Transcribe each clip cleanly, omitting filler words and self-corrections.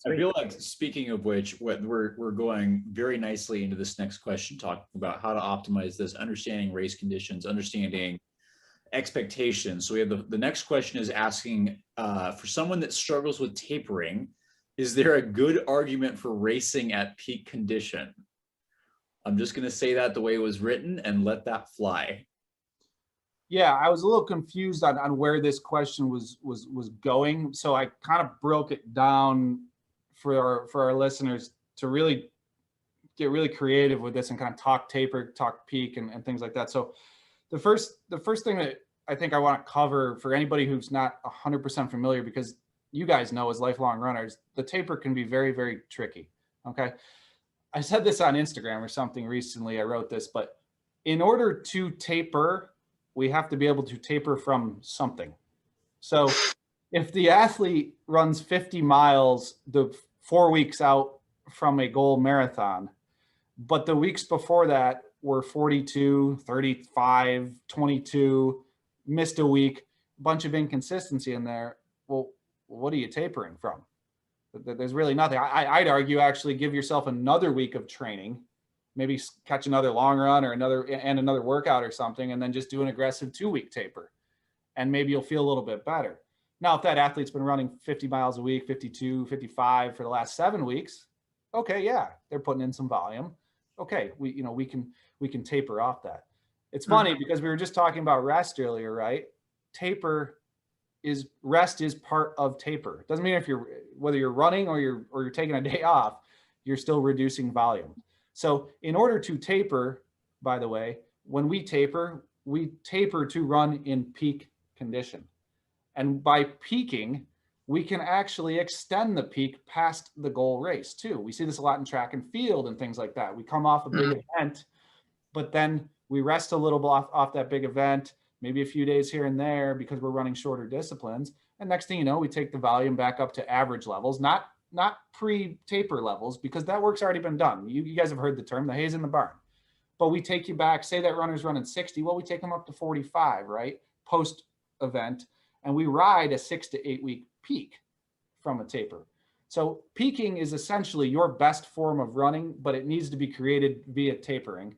I feel like, speaking of which, we're going very nicely into this next question, talking about how to optimize this, understanding race conditions, understanding expectations. So we have the next question is asking, for someone that struggles with tapering, is there a good argument for racing at peak condition? I'm just going to say that the way it was written and let that fly. Yeah, I was a little confused on where this question was going. So I kind of broke it down for our listeners to really get really creative with this and kind of talk taper, talk peak and things like that. So the first thing that I think I want to cover for anybody who's not 100% familiar, because you guys know as lifelong runners, the taper can be very, very tricky. Okay. I said this on Instagram or something recently. I wrote this, but in order to taper, we have to be able to taper from something. So if the athlete runs 50 miles the 4 weeks out from a goal marathon, but the weeks before that were 42, 35, 22, missed a week, a bunch of inconsistency in there. Well, what are you tapering from? There's really nothing. I'd argue actually give yourself another week of training, maybe catch another long run or another workout or something, and then just do an aggressive 2-week taper. And maybe you'll feel a little bit better. Now, if that athlete's been running 50 miles a week, 52, 55 for the last 7 weeks, okay, yeah, they're putting in some volume. Okay, we can taper off that. It's funny because we were just talking about rest earlier, right? Rest is part of taper. It doesn't mean whether you're running or you're taking a day off, you're still reducing volume. So in order to taper, by the way, when we taper to run in peak condition. And by peaking, we can actually extend the peak past the goal race too. We see this a lot in track and field and things like that. We come off a big event, but then we rest a little bit off that big event, maybe a few days here and there because we're running shorter disciplines. And next thing you know, we take the volume back up to average levels, not pre-taper levels, because that work's already been done. You guys have heard the term, the hay's in the barn. But we take you back, say that runner's running 60, well, we take them up to 45, right? Post-event, and we ride a 6 to 8 week peak from a taper. So peaking is essentially your best form of running, but it needs to be created via tapering.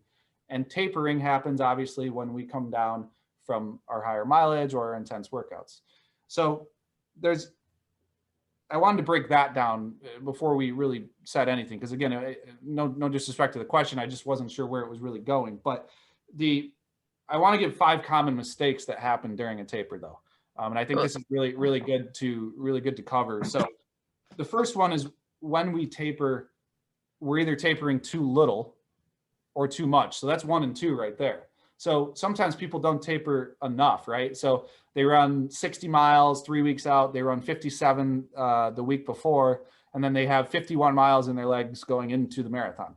And tapering happens obviously when we come down from our higher mileage or our intense workouts. So I wanted to break that down before we really said anything, because again, no disrespect to the question, I just wasn't sure where it was really going. But I want to give 5 common mistakes that happen during a taper, though, and I think this is really good to cover. So the first one is when we taper, we're either tapering too little or too much. So that's 1 and 2 right there. So sometimes people don't taper enough, right? So they run 60 miles 3 weeks out, they run 57 the week before, and then they have 51 miles in their legs going into the marathon.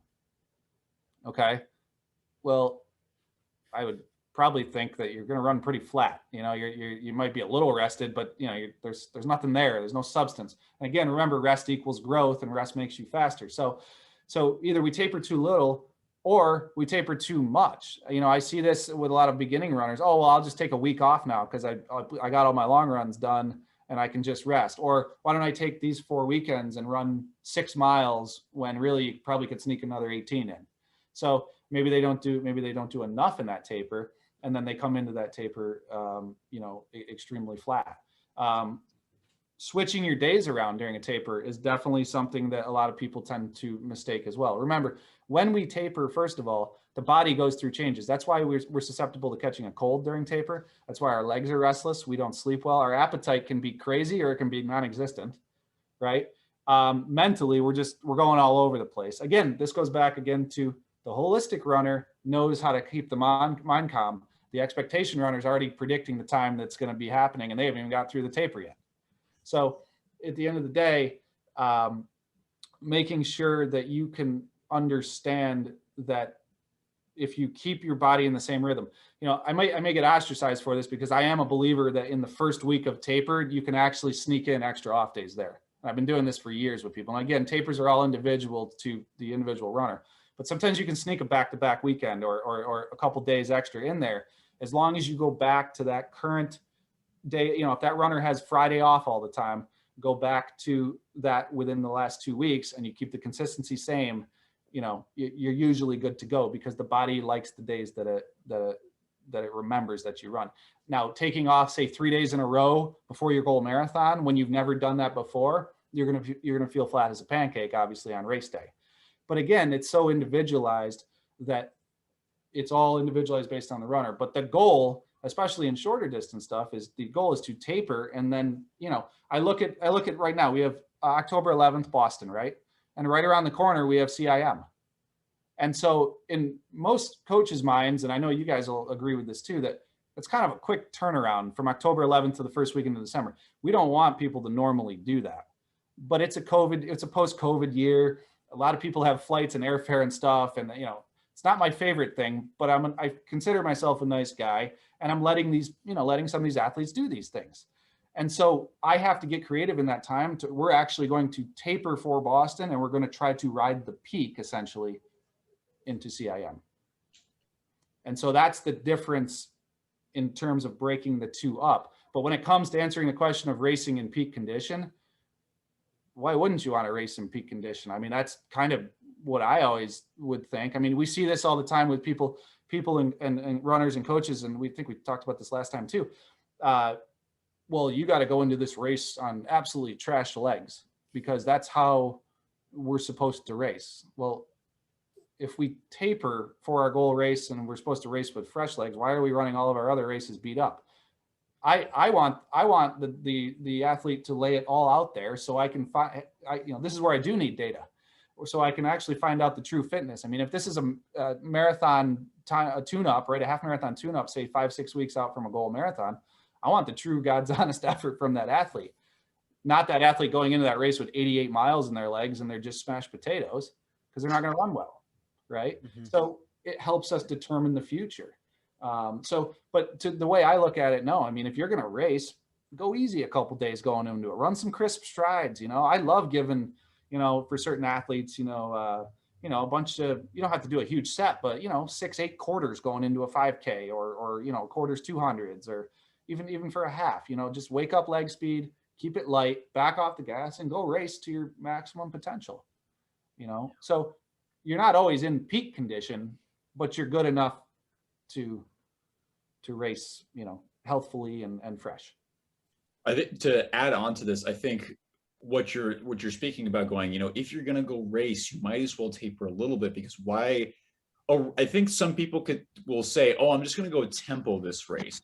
Okay. Well, I would probably think that you're going to run pretty flat. You might be a little rested, but there's nothing there. There's no substance. And again, remember, rest equals growth, and rest makes you faster. So either we taper too little or we taper too much. I see this with a lot of beginning runners. Oh, well, I'll just take a week off now because I got all my long runs done and I can just rest. Or why don't I take these 4 weekends and run 6 miles when really you probably could sneak another 18 in. So maybe they don't do enough in that taper, and then they come into that taper, extremely flat. Switching your days around during a taper is definitely something that a lot of people tend to mistake as well. Remember, when we taper, first of all, the body goes through changes. That's why we're susceptible to catching a cold during taper. That's why our legs are restless. We don't sleep well. Our appetite can be crazy or it can be non-existent, right? Mentally, we're going all over the place. Again, this goes back again to the holistic runner knows how to keep the mind calm. The expectation runner is already predicting the time that's going to be happening, and they haven't even got through the taper yet. So at the end of the day, making sure that you can understand that if you keep your body in the same rhythm, I may get ostracized for this because I am a believer that in the first week of taper, you can actually sneak in extra off days there. And I've been doing this for years with people. And again, tapers are all individual to the individual runner, but sometimes you can sneak a back-to-back weekend or a couple days extra in there, as long as you go back to that current day. If that runner has Friday off all the time, go back to that within the last 2 weeks, and you keep the consistency same, you're usually good to go, because the body likes the days that it remembers that you run. Now, taking off, say, 3 days in a row before your goal marathon, when you've never done that before, you're gonna feel flat as a pancake, obviously, on race day. But again, it's so individualized that it's all individualized based on the runner. But the goal, especially in shorter distance stuff, is the goal is to taper. And then, I look at right now, we have October 11th, Boston, right? And right around the corner, we have CIM. And so in most coaches' minds, and I know you guys will agree with this too, that it's kind of a quick turnaround from October 11th to the first weekend of December. We don't want people to normally do that, but it's a post-COVID year. A lot of people have flights and airfare and stuff. And, it's not my favorite thing, but I consider myself a nice guy, and I'm letting some of these athletes do these things. And so I have to get creative in that time. We're actually going to taper for Boston, and we're going to try to ride the peak essentially into CIM. And so that's the difference in terms of breaking the two up. But when it comes to answering the question of racing in peak condition, why wouldn't you want to race in peak condition? I mean, that's kind of what I always would think. I mean, we see this all the time with people and runners and coaches, and we talked about this last time too. Well, you got to go into this race on absolutely trash legs because that's how we're supposed to race. Well, if we taper for our goal race and we're supposed to race with fresh legs, why are we running all of our other races beat up? I want the athlete to lay it all out there so I can find, this is where I do need data, so I can actually find out the true fitness. I mean, if this is a marathon time, a tune-up, right, a half marathon tune-up, say 5-6 weeks out from a goal marathon, I want the true God's honest effort from that athlete, not that athlete going into that race with 88 miles in their legs and they're just smashed potatoes, because they're not going to run well, right? Mm-hmm. So it helps us determine the future. But to the way I look at it, no, I mean, if you're going to race, go easy a couple days going into it, run some crisp strides. I love giving, for certain athletes, a bunch of, you don't have to do a huge set, but 6-8 quarters going into a 5K or quarters 200s, or even for a half, just wake up leg speed, keep it light, back off the gas, and go race to your maximum potential. So you're not always in peak condition, but you're good enough to race, healthfully and fresh. I think to add on to this, I think what you're speaking about going, if you're going to go race, you might as well taper a little bit, because why? Oh, I think some people will say, oh, I'm just going to go tempo this race.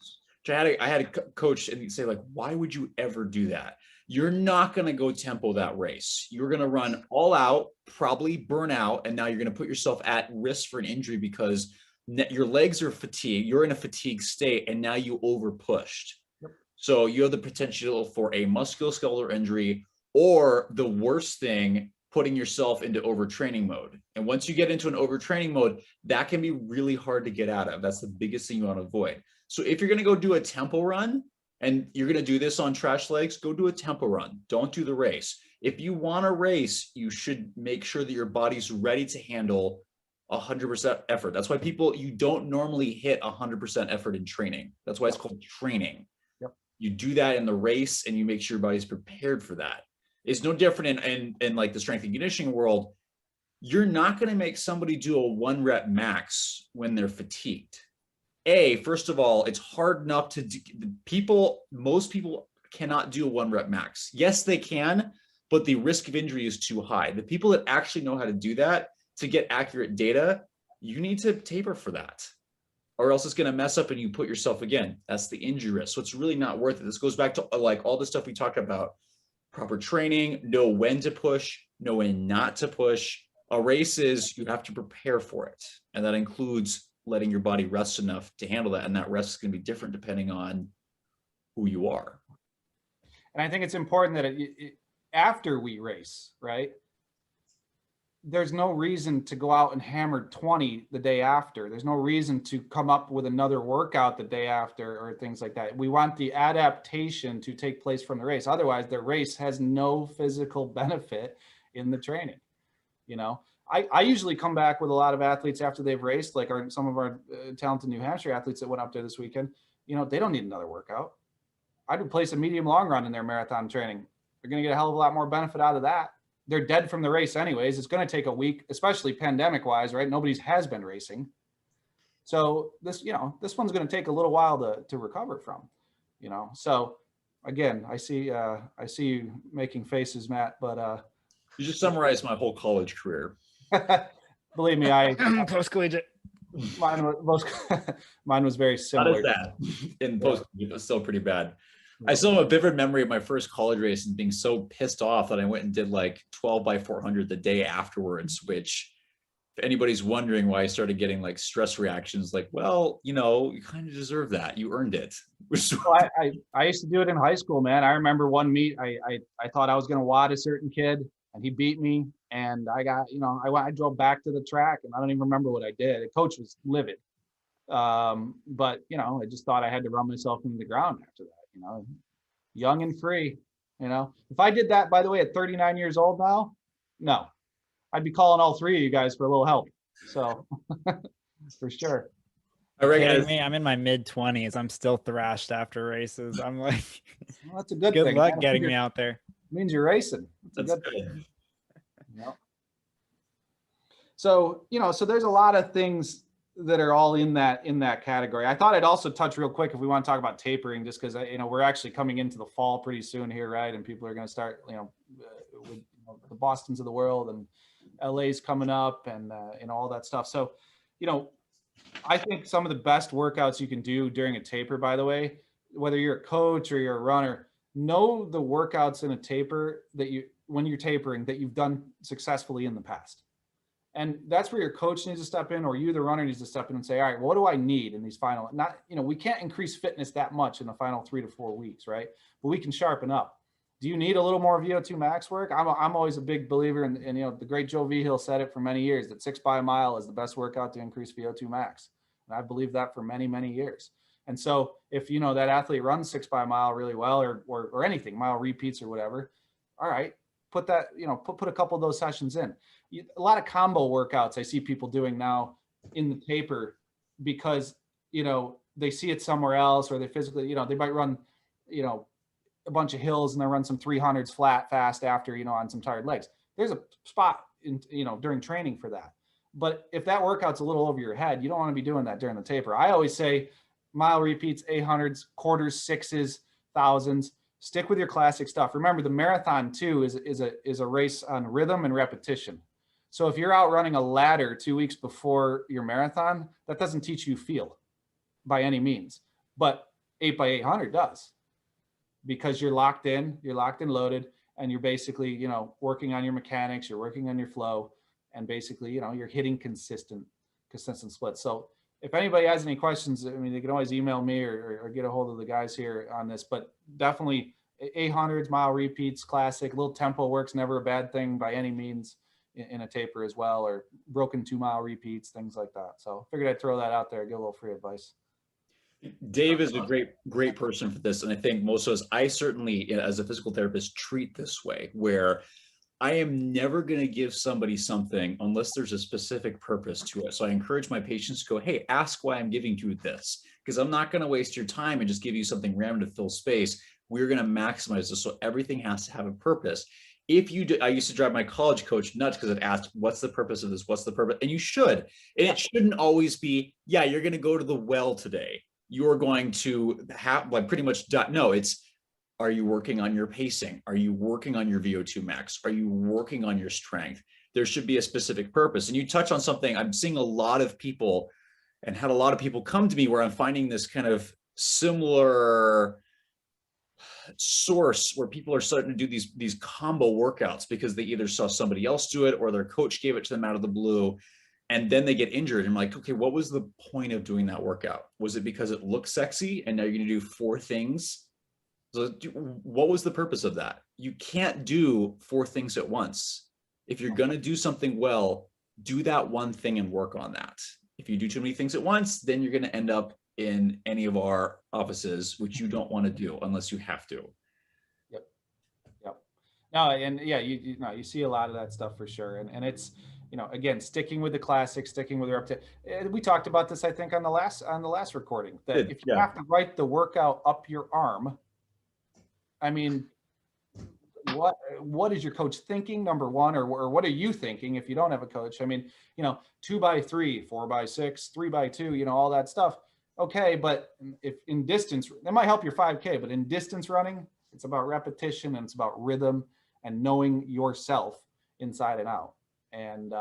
I had a coach and he'd say, like, why would you ever do that? You're not going to go tempo that race. You're going to run all out, probably burn out, and now you're going to put yourself at risk for an injury because your legs are fatigued. You're in a fatigue state, and now you over pushed. Yep. So you have the potential for a musculoskeletal injury, or the worst thing, putting yourself into overtraining mode. And once you get into an overtraining mode, that can be really hard to get out of. That's the biggest thing you want to avoid. So if you're going to go do a tempo run, and you're going to do this on trash legs, go do a tempo run. Don't do the race. If you want to race, you should make sure that your body's ready to handle 100% effort. That's why you don't normally hit 100% effort in training. That's why it's called training. Yep. You do that in the race, and you make sure your body's prepared for that. It's no different in like the strength and conditioning world. You're not going to make somebody do a 1 rep max when they're fatigued. First of all, it's hard enough to do. Most people cannot do a 1 rep max. Yes, they can, but the risk of injury is too high. The people that actually know how to do that, to get accurate data, you need to taper for that, or else it's going to mess up and you put yourself again. That's the injury risk. So it's really not worth it. This goes back to like all the stuff we talked about: proper training, know when to push, know when not to push. A race is, you have to prepare for it. And that includes letting your body rest enough to handle that. And that rest is going to be different depending on who you are. And I think it's important that after we race, right, there's no reason to go out and hammer 20 the day after. There's no reason to come up with another workout the day after or things like that. We want the adaptation to take place from the race. Otherwise, the race has no physical benefit in the training. I usually come back with a lot of athletes after they've raced, like some of our talented New Hampshire athletes that went up there this weekend. They don't need another workout. I'd replace a medium long run in their marathon training They're going to get a hell of a lot more benefit out of that. They're dead from the race anyways. It's going to take a week, especially pandemic wise, right? Nobody's has been racing. So this, this one's going to take a little while to recover from, so again, I see you making faces, Matt, but, you just summarized my whole college career. Believe me, post-collegiate. Mine was very similar. Not as bad in post-collegiate, but still pretty bad. I still have a vivid memory of my first college race and being so pissed off that I went and did like 12 by 400 the day afterwards, which if anybody's wondering why I started getting like stress reactions, like, well, you kind of deserve that. You earned it. Well, I used to do it in high school, man. I remember one meet, I thought I was going to wad a certain kid and he beat me. And I got, I drove back to the track and I don't even remember what I did. The coach was livid. But, I just thought I had to run myself into the ground after that, young and free, if I did that, by the way, at 39 years old now, no, I'd be calling all three of you guys for a little help. So for sure. All right, me, I'm in my mid-20s. I'm still thrashed after races. I'm like, well, that's a good thing. Good luck getting me out there. Means you're racing. That's good. Thing. So, so there's a lot of things that are all in that category. I thought I'd also touch real quick if we want to talk about tapering, just because we're actually coming into the fall pretty soon here, right? And people are going to start, with the Bostons of the world and LA's coming up and all that stuff. So, I think some of the best workouts you can do during a taper, by the way, whether you're a coach or you're a runner, know the workouts in a taper when you're tapering that you've done successfully in the past. And that's where your coach needs to step in, or you, the runner, needs to step in and say, all right, what do I need in these final, we can't increase fitness that much in the final 3 to 4 weeks, right? But we can sharpen up. Do you need a little more VO2 max work? I'm always a big believer in, the great Joe Vigil said it for many years, that 6 by a mile is the best workout to increase VO2 max. And I believe that for many, many years. And so if, that athlete runs 6 by a mile really well, or anything, mile repeats or whatever, all right, put that, put a couple of those sessions in. A lot of combo workouts I see people doing now in the taper because, they see it somewhere else, or they physically, they might run, a bunch of hills and they run some 300s flat fast after, on some tired legs. There's a spot in, during training for that. But if that workout's a little over your head, you don't want to be doing that during the taper. I always say mile repeats, 800s, quarters, 6s, 1000s. Stick with your classic stuff. Remember, the marathon too is a race on rhythm and repetition. So if you're out running a ladder 2 weeks before your marathon, that doesn't teach you feel by any means, but 8 by 800 does, because you're locked in, loaded, and you're basically, working on your mechanics, you're working on your flow, and basically, you're hitting consistent splits. So if anybody has any questions, I mean, they can always email me or get a hold of the guys here on this, but definitely 800s, mile repeats, classic. Little tempo work's never a bad thing by any means in a taper as well, or broken 2 mile repeats, things like that. So figured I'd throw that out there, give a little free advice. Dave is a great person for this. And I think most of us, I certainly, as a physical therapist, treat this way, where I am never going to give somebody something unless there's a specific purpose to it. So I encourage my patients to go, hey, ask why I'm giving you this, because I'm not going to waste your time and just give you something random to fill space. We're going to maximize this. So everything has to have a purpose. If you do, I used to drive my college coach nuts because I'd ask, what's the purpose of this? What's the purpose? And you should. And it shouldn't always be, yeah, you're going to go to the well today. You're going to have like pretty much, no, it's, are you working on your pacing? Are you working on your VO2 max? Are you working on your strength? There should be a specific purpose. And you touch on something, I'm seeing a lot of people and had a lot of people come to me where I'm finding this kind of similar source where people are starting to do these combo workouts because they either saw somebody else do it or their coach gave it to them out of the blue, and then they get injured. And I'm like, okay, what was the point of doing that workout? Was it because it looked sexy and now you're going to do 4 things? So what was the purpose of that? You can't do 4 things at once. If you're going to do something well, do that one thing and work on that. If you do too many things at once, then you're going to end up in any of our offices, which you don't want to do unless you have to. Yep. No, and yeah, you see a lot of that stuff for sure. And it's, again, sticking with the classics, sticking with the repetition. We talked about this, I think, on the last recording, that if you have to write the workout up your arm, I mean, what is your coach thinking, number one, or what are you thinking if you don't have a coach? I mean, 2x3, 4x6, 3x2, all that stuff. Okay, but if in distance, that might help your 5K, but in distance running, it's about repetition and it's about rhythm and knowing yourself inside and out. And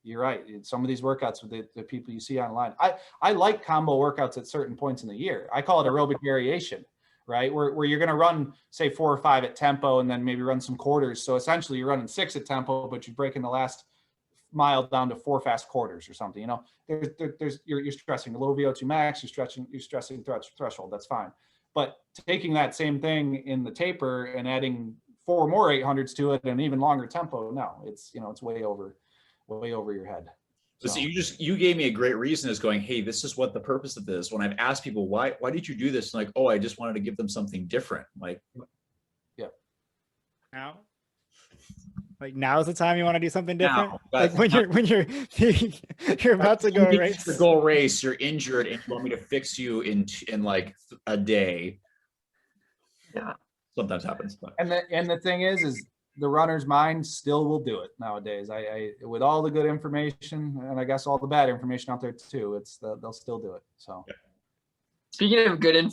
you're right. Some of these workouts with the people you see online, I like combo workouts at certain points in the year. I call it aerobic variation, right? Where you're going to run, say 4 or 5 at tempo and then maybe run some quarters. So essentially you're running 6 at tempo, but you're breaking the last mile down to 4 fast quarters or something. You're stressing a little VO2 max, you're stressing threshold. That's fine. But taking that same thing in the taper and adding 4 more 800s to it and an even longer tempo, no, it's way over your head. So you gave me a great reason as going, hey, this is what the purpose of this. When I've asked people, why did you do this? And like, oh, I just wanted to give them something different. Like, yeah. Now? Like now's the time you want to do something different? Now, like when you're about to go race. To go race, you're injured and you want me to fix you in like a day. Yeah. Sometimes happens. But. And the thing is the runner's mind still will do it nowadays. I with all the good information and I guess all the bad information out there too, they'll still do it. So speaking of good info,